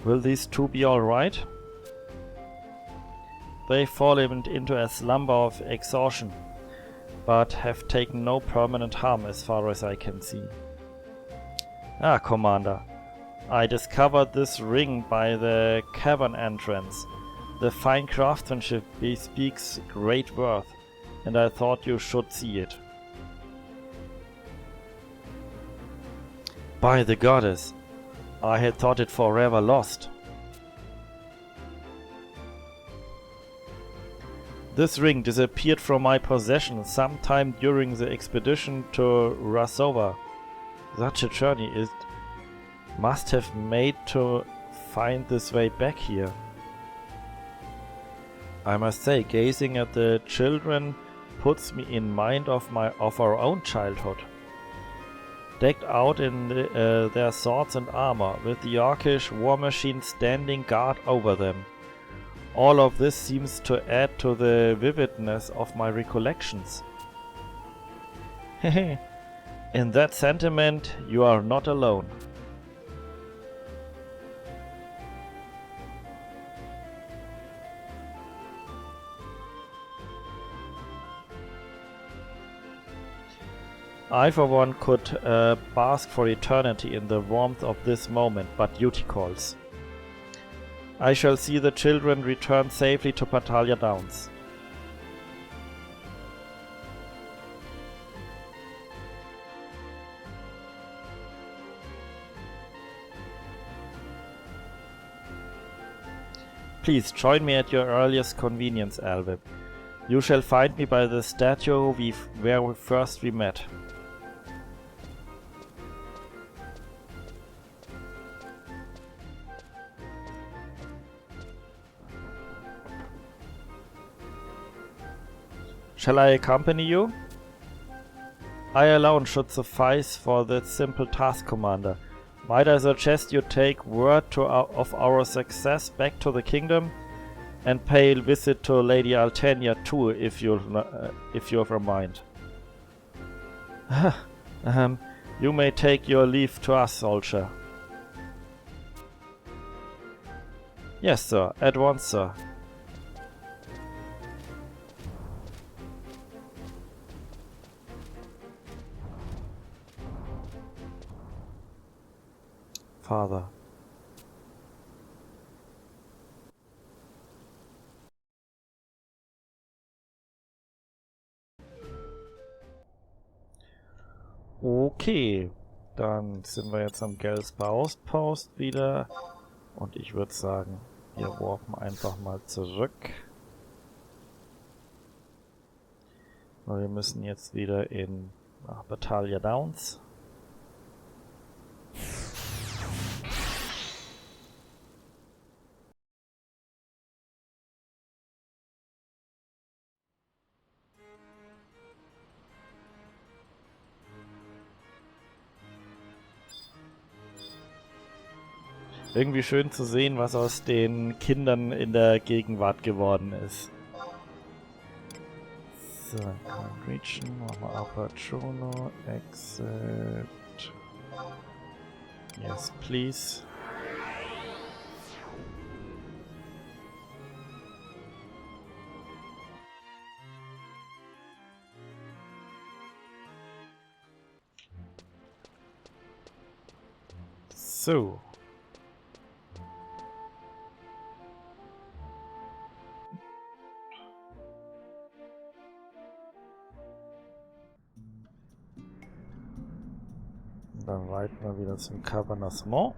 Will these two be alright? They fallen into a slumber of exhaustion, but have taken no permanent harm as far as I can see. Ah, Commander. I discovered this ring by the cavern entrance. The fine craftsmanship bespeaks great worth, and I thought you should see it. By the goddess, I had thought it forever lost. This ring disappeared from my possession sometime during the expedition to Rasova. Such a journey it must have made to find this way back here. I must say, gazing at the children puts me in mind of our own childhood. Decked out in their swords and armor, with the Orcish war machine standing guard over them. All of this seems to add to the vividness of my recollections. Hehe, in that sentiment you are not alone. I for one could bask for eternity in the warmth of this moment, but duty calls. I shall see the children return safely to Batalha Downs. Please join me at your earliest convenience, Alvib. You shall find me by the statue where first we met. Shall I accompany you? I alone should suffice for that simple task, Commander. Might I suggest you take word of our success back to the kingdom, and pay a visit to Lady Altania too, if you have a mind. You may take your leave to us, soldier. Yes, sir. At once, sir. Father. Okay, dann sind wir jetzt am Gelsper Auspost wieder und ich würde sagen, wir warpen einfach mal zurück. Wir müssen jetzt wieder nach Batalha Downs. Irgendwie schön zu sehen, was aus den Kindern in der Gegenwart geworden ist. So, Current Region, machen wir Upper Juno, Exit. Yes, please. So. Dann reiten wir wieder zum Cabernassement.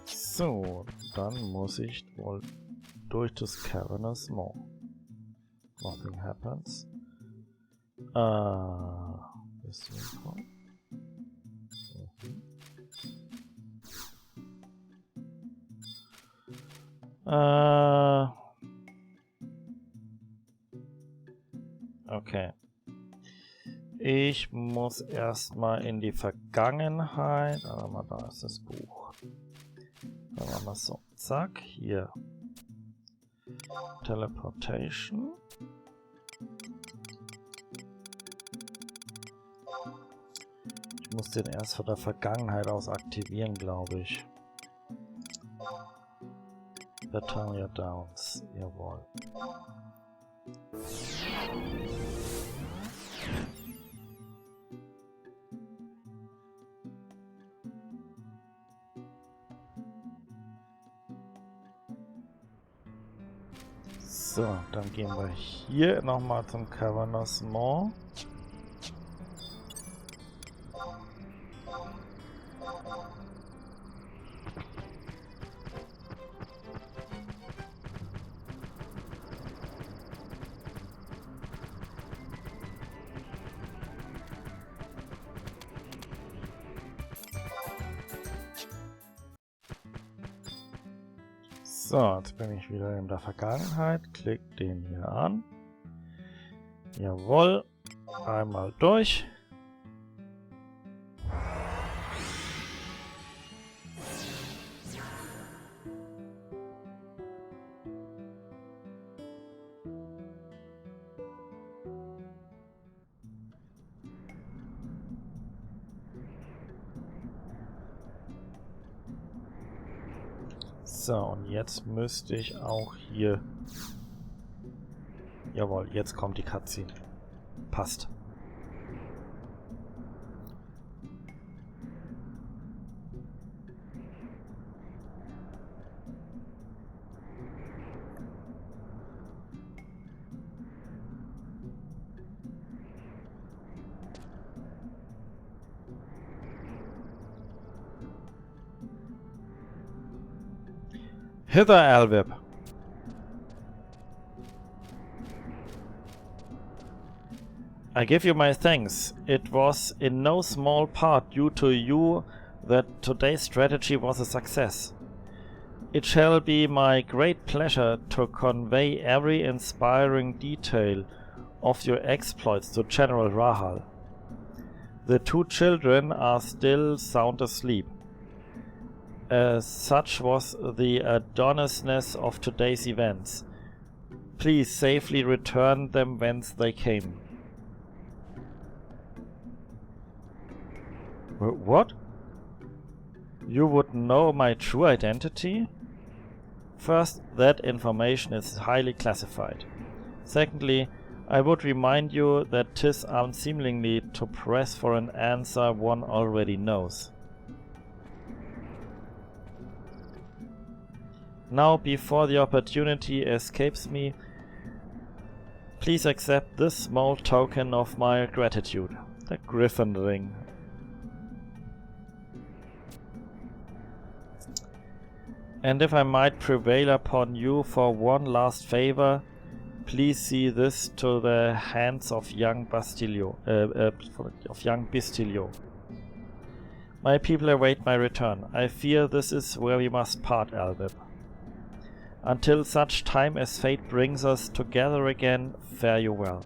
So, dann muss ich wohl durch das Cabernassement. Nothing happens. Bisschen voll. Okay. Ich muss erstmal in die Vergangenheit. Warte mal, da ist das Buch. Dann machen wir es so. Zack, hier. Teleportation. Ich muss den erst von der Vergangenheit aus aktivieren, glaube ich. Battalion Downs, jawohl. So, dann gehen wir hier nochmal zum Cavassement. So, jetzt bin ich wieder in der Vergangenheit. Klick den hier an. Jawohl. Einmal durch. So, und jetzt müsste ich auch hier... Jawohl, jetzt kommt die Cutscene. Passt. Hither, Alvib. I give you my thanks. It was in no small part due to you that today's strategy was a success. It shall be my great pleasure to convey every inspiring detail of your exploits to General Rahal. The two children are still sound asleep. Such was the Adonisness of today's events. Please safely return them whence they came. What? You would know my true identity? First, that information is highly classified. Secondly, I would remind you that 'tis unseemly to press for an answer one already knows. Now, before the opportunity escapes me, please accept this small token of my gratitude. The Griffin Ring. And if I might prevail upon you for one last favor, please see this to the hands of young Bastilio. My people await my return. I fear this is where we must part, Alvib. Until such time as fate brings us together again, fare you well.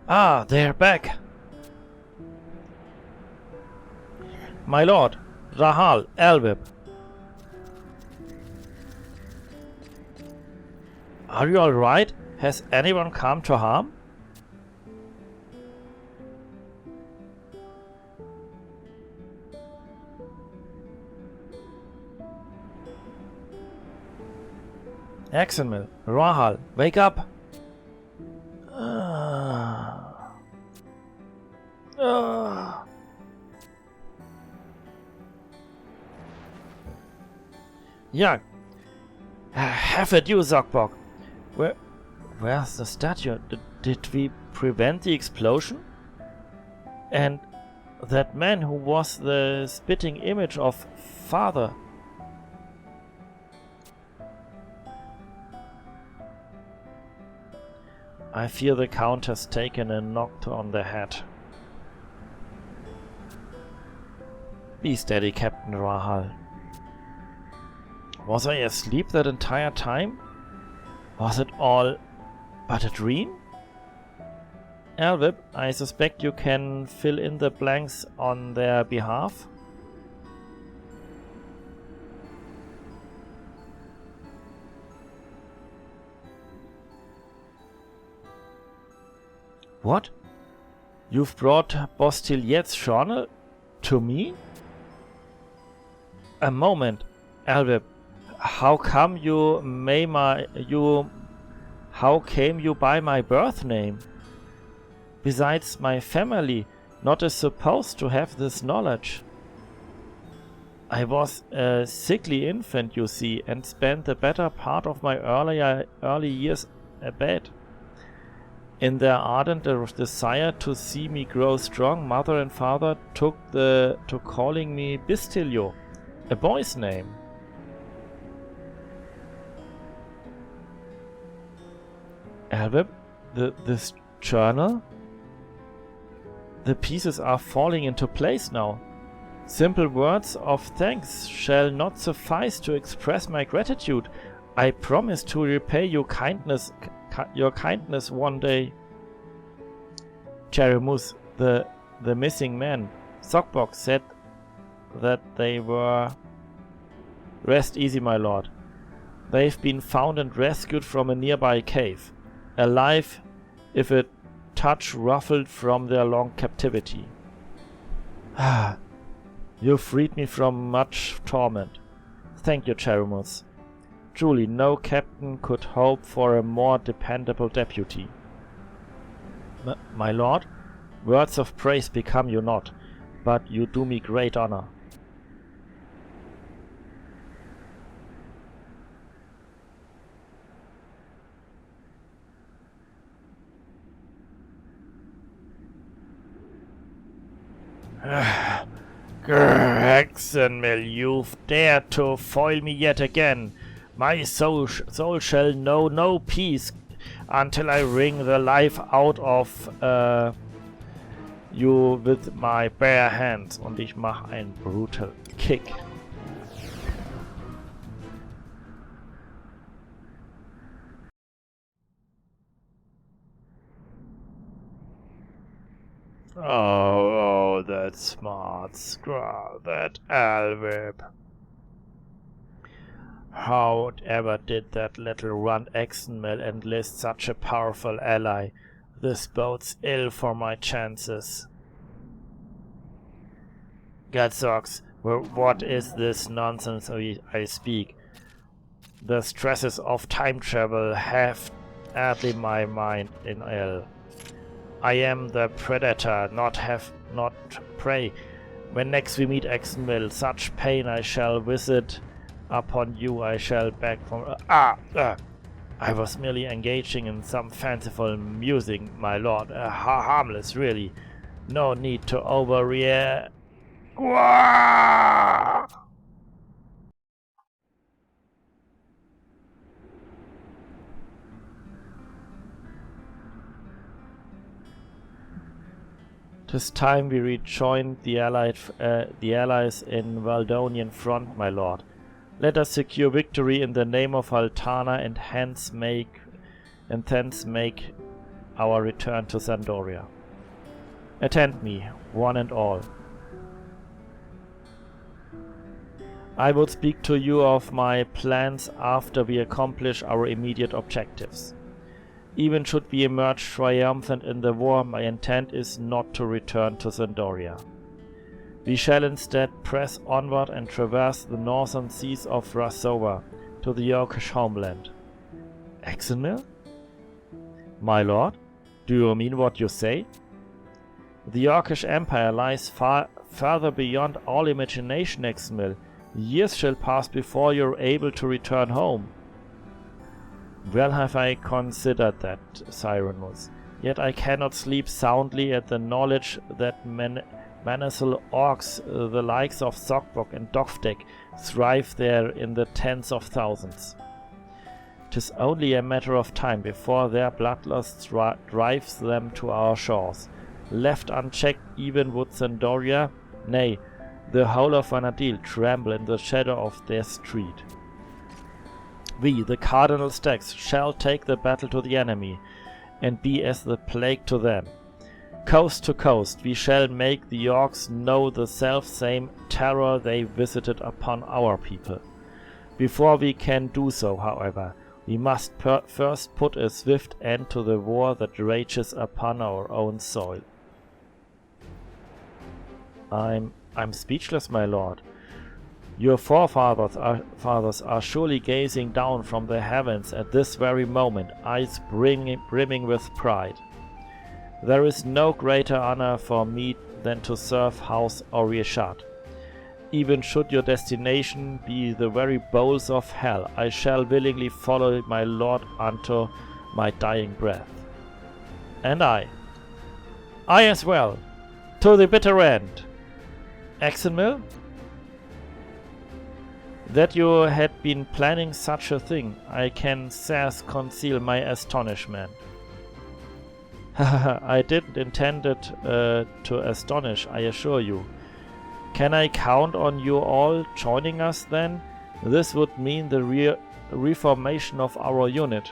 Ah, they're back! My lord, Rahal, Alvib. Are you alright? Has anyone come to harm? Excenmille, Rahal, wake up! Yeah, have it you, Zogbog. Where's the statue? Did we prevent the explosion? And that man who was the spitting image of Father. I fear the Count has taken a knock on the head. Be steady, Captain Rahal. Was I asleep that entire time? Was it all but a dream? Elvip, I suspect you can fill in the blanks on their behalf. What? You've brought Bostillet's journal to me? A moment, Elvip. How came you by my birth name? Besides, my family not is supposed to have this knowledge. I was a sickly infant, you see, and spent the better part of my early years abed. In their ardent desire to see me grow strong, mother and father took to calling me Bistilio, a boy's name. Albert, this journal? The pieces are falling into place now. Simple words of thanks shall not suffice to express my gratitude. I promise to repay your kindness one day. Cheremus, the missing man, Zogbog said that they were... Rest easy, my lord. They've been found and rescued from a nearby cave. Alive, if a touch ruffled from their long captivity. You freed me from much torment. Thank you, Cheremus. Truly, no captain could hope for a more dependable deputy. My lord, words of praise become you not, but you do me great honor. Excenmille, you've dared to foil me yet again. My soul shall know no peace until I wring the life out of you with my bare hands. Und ich mache einen brutal kick. Oh, that smart scroll, that Elvip. However did that little runt Excenmille enlist such a powerful ally? This bodes ill for my chances. Gadzox, what is this nonsense I speak? The stresses of time travel have added my mind in ill. I am the predator, not prey. When next we meet, Excenmille, such pain I shall visit upon you. I shall beg from... I was merely engaging in some fanciful musing, my lord. Harmless, really. No need to overreact. Tis time we rejoined the allies in Valdonian front, my lord. Let us secure victory in the name of Altana and thence make our return to Sandoria. Attend me, one and all. I will speak to you of my plans after we accomplish our immediate objectives. Even should we emerge triumphant in the war, my intent is not to return to Zandoria. We shall instead press onward and traverse the northern seas of Rasova to the Yorkish homeland. Excenmille? My lord, do you mean what you say? The Yorkish Empire lies far further beyond all imagination, Excenmille. Years shall pass before you are able to return home. Well have I considered that, Cyrenus. Yet I cannot sleep soundly at the knowledge that menacing orcs, the likes of Zogbog and Dovdek, thrive there in the tens of thousands. 'Tis only a matter of time before their bloodlust drives them to our shores. Left unchecked, even would Zandoria, nay, the whole of Vanadil, tremble in the shadow of their street. We, the Cardinal Stacks, shall take the battle to the enemy, and be as the plague to them. Coast to coast, we shall make the orcs know the self-same terror they visited upon our people. Before we can do so, however, we must first put a swift end to the war that rages upon our own soil. I'm speechless, my lord. Your forefathers are surely gazing down from the heavens at this very moment, eyes brimming with pride. There is no greater honor for me than to serve House Orieshat. Even should your destination be the very bowels of hell, I shall willingly follow my lord unto my dying breath. And I as well, to the bitter end. Excenmille? That you had been planning such a thing, I can scarce conceal my astonishment. I didn't intend it to astonish, I assure you. Can I count on you all joining us then? This would mean the reformation of our unit.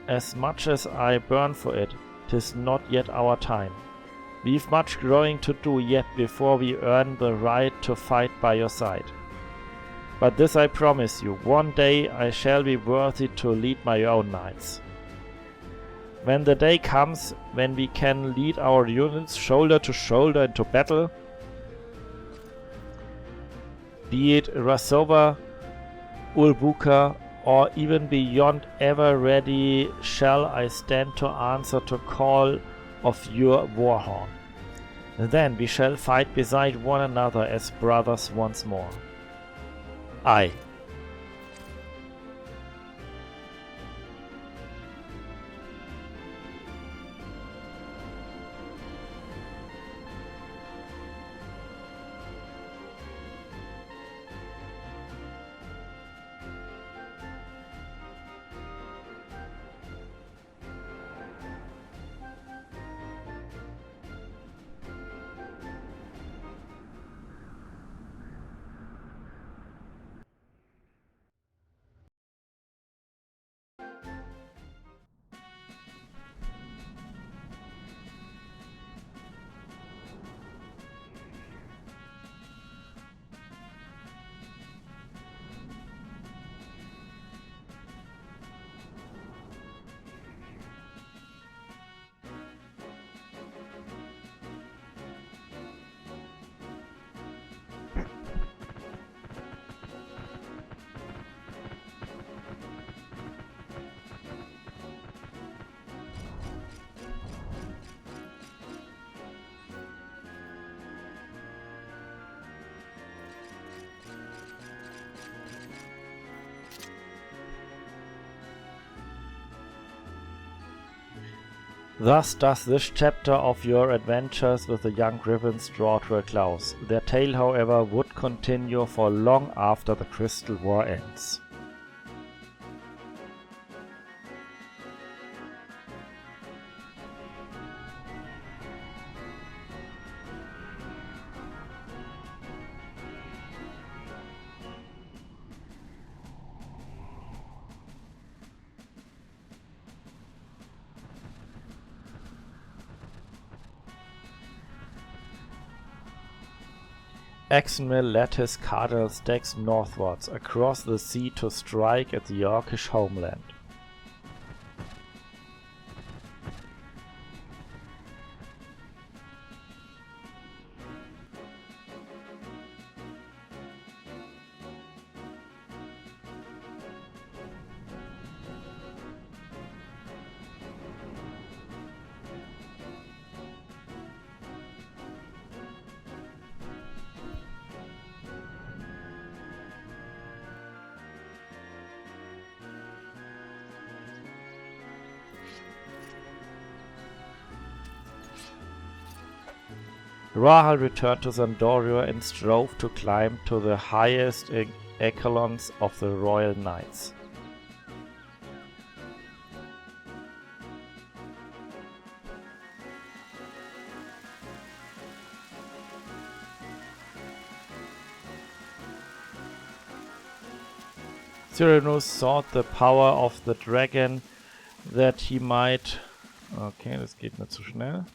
As much as I burn for it, 'tis not yet our time. We've much growing to do yet before we earn the right to fight by your side. But this I promise you, one day I shall be worthy to lead my own knights. When the day comes when we can lead our units shoulder to shoulder into battle, be it Rasova, Ulbuka, or even beyond, ever ready shall I stand to answer to call of your warhorn. Then we shall fight beside one another as brothers once more. Aye. Thus does this chapter of your adventures with the young Griffins draw to a close. Their tale, however, would continue for long after the Crystal War ends. Excenmille led his cardinal stacks northwards across the sea to strike at the Yorkish homeland. Rahal returned to Zandoria and strove to climb to the highest echelons of the royal knights. Cyrano sought the power of the dragon that he might... Okay, das geht mir zu schnell.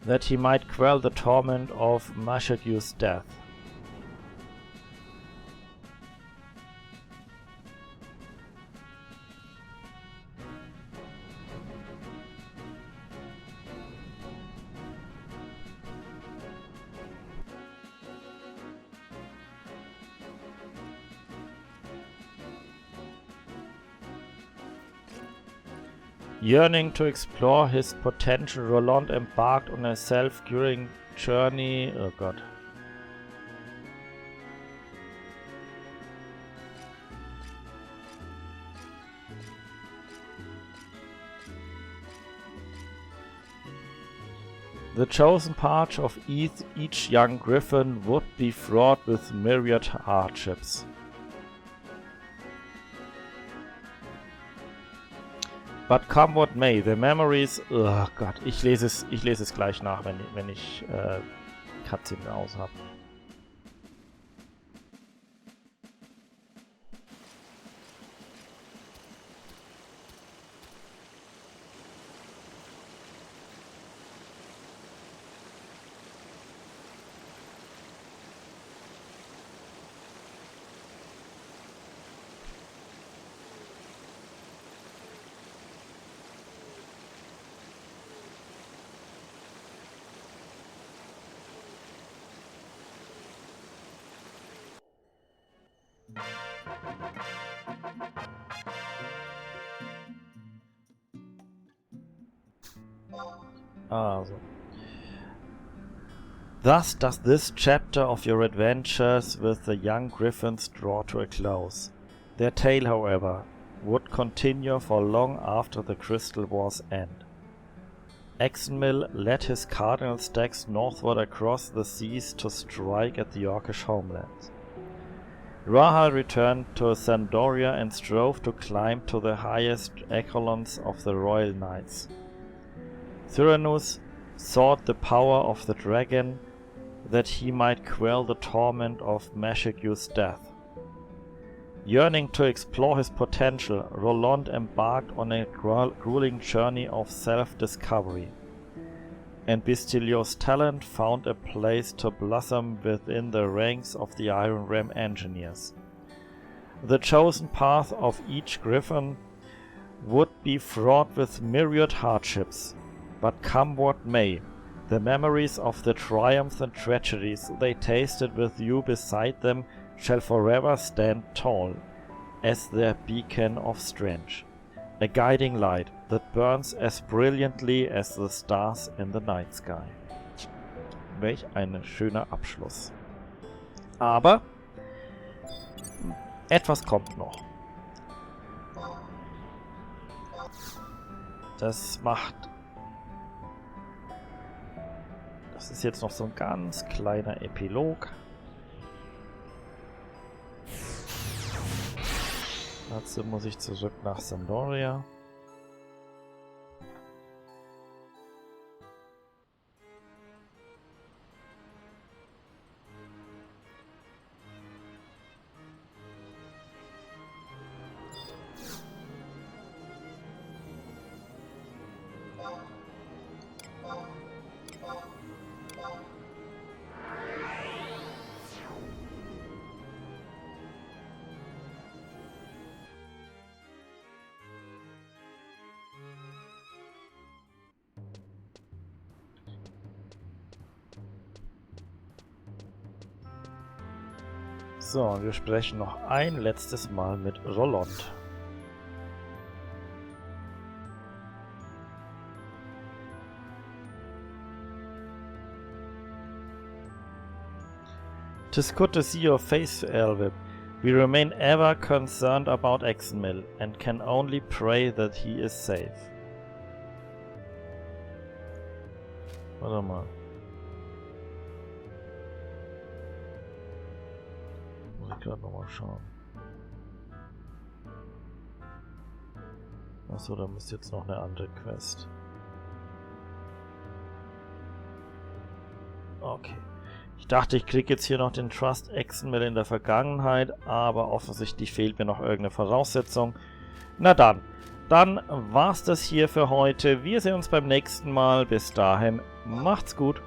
That he might quell the torment of Mashagu's death. Yearning to explore his potential, Roland embarked on a self-curing journey. Oh Gott. The chosen path of each young griffin would be fraught with myriad hardships. But come what may, the memories... Oh Gott, ich lese es gleich nach, wenn ich Cutscene aus habe. Also. Thus does this chapter of your adventures with the young griffins draw to a close. Their tale, however, would continue for long after the Crystal War's end. Excenmille led his cardinal stacks northward across the seas to strike at the Yorkish homelands. Rahal returned to Zandoria and strove to climb to the highest echelons of the royal knights. Cyrannus sought the power of the dragon that he might quell the torment of Mashagu's death. Yearning to explore his potential, Roland embarked on a grueling journey of self-discovery, and Bistilio's talent found a place to blossom within the ranks of the Iron Ram engineers. The chosen path of each griffin would be fraught with myriad hardships, but come what may, the memories of the triumphs and tragedies they tasted with you beside them shall forever stand tall as their beacon of strength, a guiding light that burns as brilliantly as the stars in the night sky. Welch ein schöner Abschluss. Aber etwas kommt noch. Das ist jetzt noch so ein ganz kleiner Epilog. Dazu muss ich zurück nach Zandoria. So, und wir sprechen noch ein letztes Mal mit Roland. "'Tis good to see your face, Elvip. We remain ever concerned about Excenmille and can only pray that he is safe. Warte mal. Muss ich gerade nochmal schauen. Achso, da müsste jetzt noch eine andere Quest. Okay. Ich dachte, ich kriege jetzt hier noch den Trust Excenmille in der Vergangenheit, aber offensichtlich fehlt mir noch irgendeine Voraussetzung. Na dann. Dann war's das hier für heute. Wir sehen uns beim nächsten Mal. Bis dahin, macht's gut.